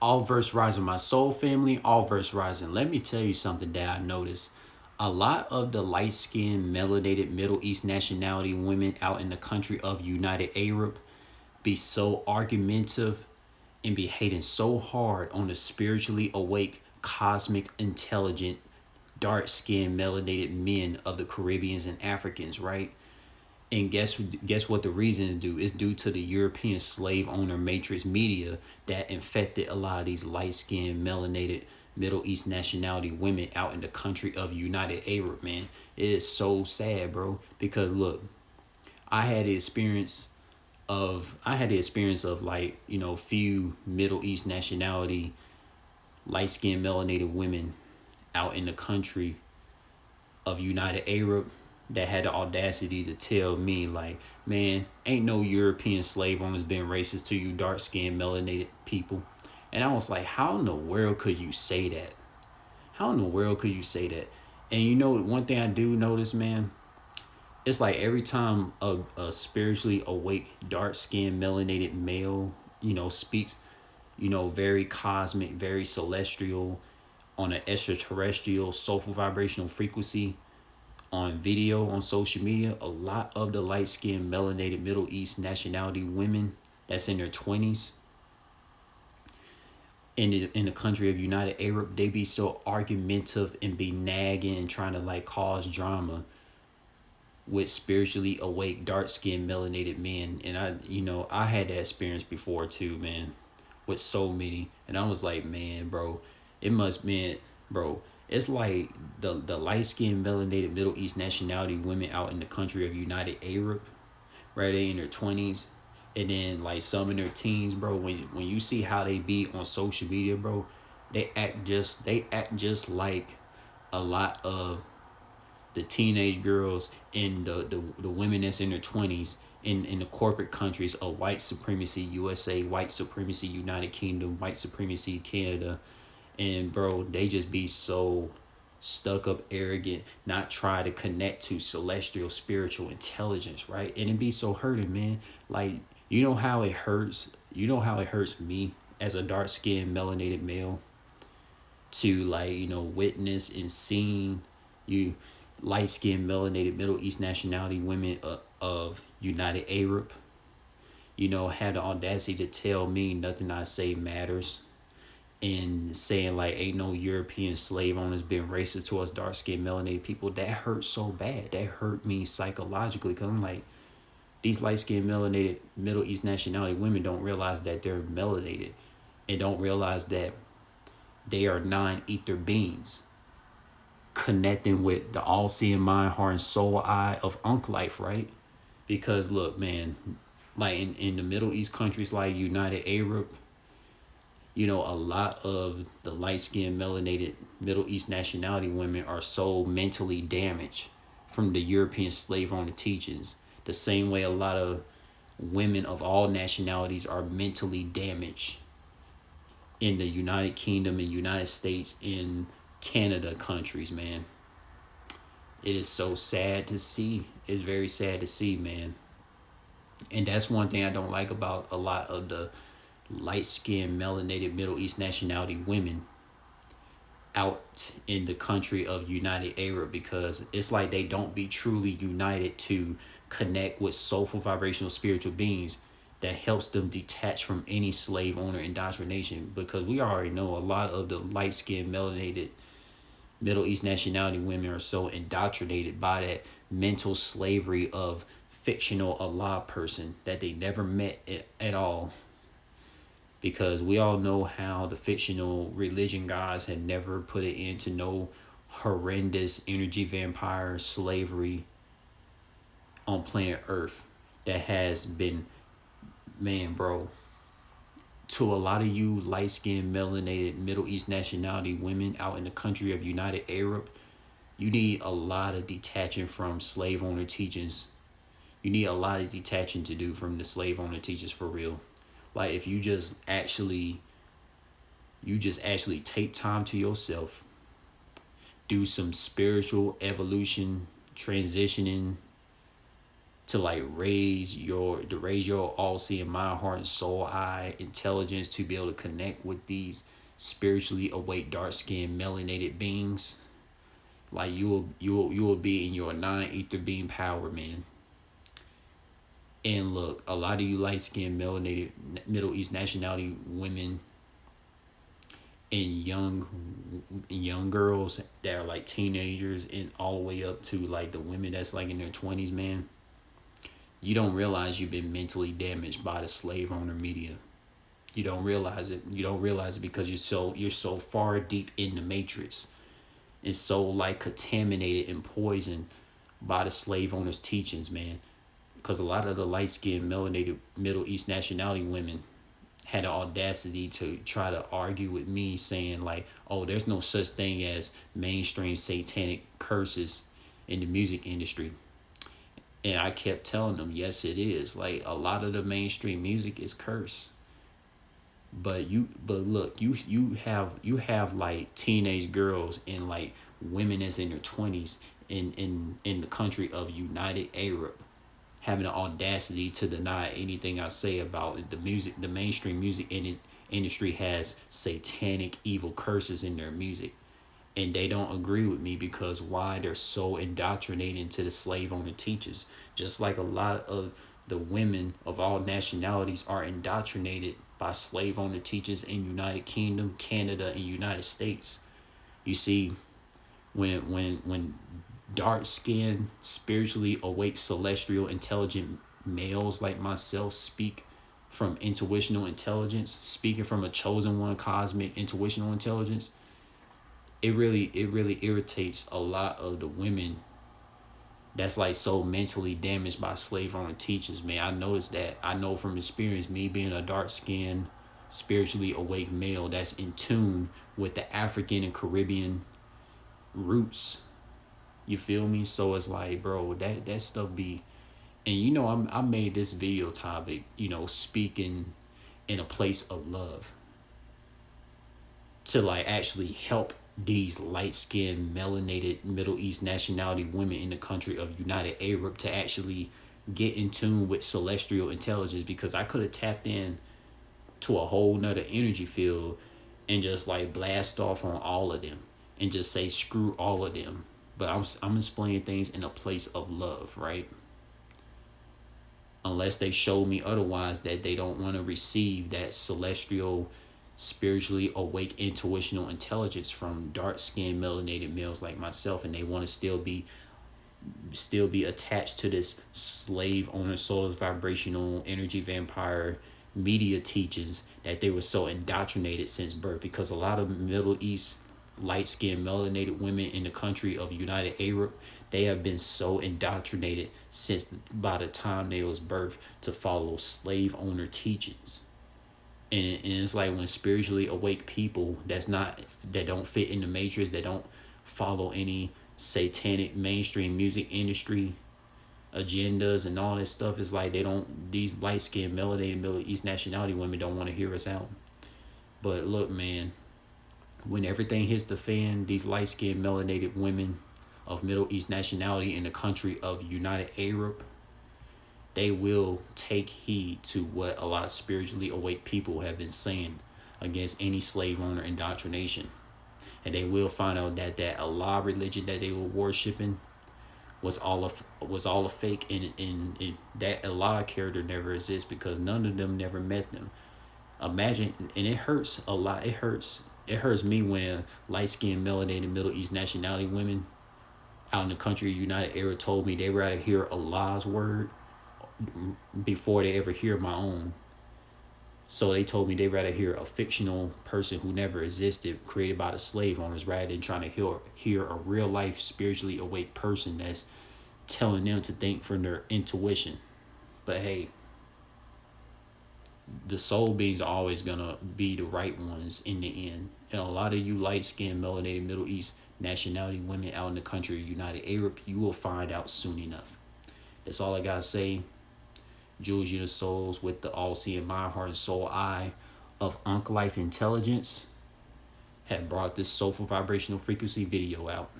All verse rising, my soul family, all verse rising. Let me tell you something that I noticed. A lot of the light skinned, melanated Middle East nationality women out in the country of United Arab be so argumentative and be hating so hard on the spiritually awake, cosmic, intelligent, dark skinned, melanated men of the Caribbeans and Africans, right? And guess what the reason is due? It's due to the European slave owner matrix media that infected a lot of these light skinned, melanated Middle East nationality women out in the country of United Arab, man. It is so sad, bro. Because look, I had the experience I had the experience of like, few Middle East nationality light skinned melanated women out in the country of United Arab that had the audacity to tell me like, man, ain't no European slave owners been racist to you dark skinned melanated people. And I was like, how in the world could you say that? How in the world could you say that? And one thing I do notice, man, it's like every time a spiritually awake, dark skinned, melanated male, speaks, very cosmic, very celestial, on an extraterrestrial, soulful vibrational frequency, on video, on social media, a lot of the light skinned, melanated Middle East nationality women that's in their 20s in the country of United Arab, they be so argumentative and be nagging and trying to like cause drama with spiritually awake, dark skinned, melanated men. And I had that experience before too, man, with so many. And I was like, man, bro, it must mean, bro, it's like the light skinned, melanated Middle East nationality women out in the country of United Arab, right? They in their 20s. And then like some in their teens, bro. When you see how they be on social media, bro, they act just like a lot of the teenage girls and the women that's in their 20s in the corporate countries of white supremacy USA, white supremacy United Kingdom, white supremacy Canada. And bro, they just be so stuck up, arrogant, not try to connect to celestial spiritual intelligence, right? And it be so hurting, man. Like, you know how it hurts me as a dark skinned melanated male to like witness and seeing you light skinned melanated Middle East nationality women of United Arab have the audacity to tell me nothing I say matters, and saying like ain't no European slave owners been racist towards dark skinned melanated people. That hurt so bad. That hurt me psychologically because I'm like, these light skinned melanated Middle East nationality women don't realize that they're melanated, and don't realize that they are non-ether beings connecting with the all-seeing mind, heart, and soul eye of Unk Life, right? Because look, man, like in the Middle East countries like United Arab, a lot of the light-skinned melanated Middle East nationality women are so mentally damaged from the European slave owner teachings. The same way a lot of women of all nationalities are mentally damaged in the United Kingdom and United States and Canada countries, man. It is so sad to see. It's very sad to see, man. And that's one thing I don't like about a lot of the light skinned, melanated Middle East nationality women out in the country of United Arab, because it's like they don't be truly united to connect with soulful vibrational spiritual beings that helps them detach from any slave owner indoctrination. Because we already know a lot of the light skinned, melanated Middle East nationality women are so indoctrinated by that mental slavery of fictional Allah person that they never met at all. Because we all know how the fictional religion gods had never put it into no horrendous energy vampire slavery on planet Earth that has been, man, bro, to a lot of you light skinned, melanated, Middle East nationality women out in the country of United Arab, you need a lot of detaching from slave owner teachings. You need a lot of detaching to do from the slave owner teachings for real. Like if you just actually take time to yourself, do some spiritual evolution, transitioning, to like raise your all seeing mind, heart, and soul eye intelligence to be able to connect with these spiritually awake, dark skinned, melanated beings. Like you will be in your nine ether being power, man. And look, a lot of you light skinned, melanated, Middle East nationality women and young girls that are like teenagers and all the way up to like the women that's like in their 20s, man. You don't realize you've been mentally damaged by the slave owner media. You don't realize it. You don't realize it because you're so far deep in the matrix and so like contaminated and poisoned by the slave owners' teachings, man. Because a lot of the light skinned melanated Middle East nationality women had the audacity to try to argue with me saying like, oh, there's no such thing as mainstream satanic curses in the music industry. And I kept telling them, yes, it is. Like a lot of the mainstream music is cursed. But look, you have like teenage girls and like women that's in their 20s in the country of United Arab having the audacity to deny anything I say about the music. The mainstream music industry has satanic evil curses in their music, and they don't agree with me because why? They're so indoctrinated into the slave owner teachers, just like a lot of the women of all nationalities are indoctrinated by slave owner teachers in United Kingdom, Canada, and United States. You see, when dark skinned, spiritually awake, celestial, intelligent males like myself speak from intuitional intelligence, speaking from a chosen one, cosmic intuitional intelligence, it really irritates a lot of the women that's like so mentally damaged by slave owner teachers, man. I noticed that. I know from experience, me being a dark skinned, spiritually awake male that's in tune with the African and Caribbean roots. You feel me? So it's like, bro, that stuff be, and I made this video topic, speaking in a place of love to like actually help these light-skinned, melanated, Middle East nationality women in the country of United Arab to actually get in tune with celestial intelligence, because I could have tapped in to a whole nother energy field and just like blast off on all of them and just say screw all of them. But I'm explaining things in a place of love, right? Unless they show me otherwise that they don't want to receive that celestial, spiritually awake, intuitional intelligence from dark-skinned, melanated males like myself, and they want to still be attached to this slave owner, solar vibrational energy vampire media teachings that they were so indoctrinated since birth. Because a lot of Middle East light-skinned melanated women in the country of United Arab, they have been so indoctrinated since by the time they was birthed to follow slave owner teachings. And it's like when spiritually awake people that don't fit in the matrix, that don't follow any satanic mainstream music industry agendas and all this stuff, is like these light-skinned melanated Middle East nationality women don't want to hear us out. But look, man, when everything hits the fan, these light-skinned melanated women of Middle East nationality in the country of United Arab, they will take heed to what a lot of spiritually awake people have been saying against any slave owner indoctrination. And they will find out that Allah religion that they were worshiping was all a fake, and that Allah character never exists because none of them never met them. Imagine, and it hurts a lot. It hurts me when light-skinned, melanated, Middle East nationality women out in the country of United Arab told me they rather hear Allah's word before they ever hear my own. So they told me they rather hear a fictional person who never existed, created by the slave owners, rather than trying to hear a real life, spiritually awake person that's telling them to think from their intuition. But hey, the soul beings are always gonna be the right ones in the end. And a lot of you light-skinned, melanated, Middle East nationality women out in the country of United Arab, you will find out soon enough. That's all I gotta say. Jules Unit Souls with the all-seeing mind, heart, and soul eye of Unc Life Intelligence had brought this soulful vibrational frequency video out.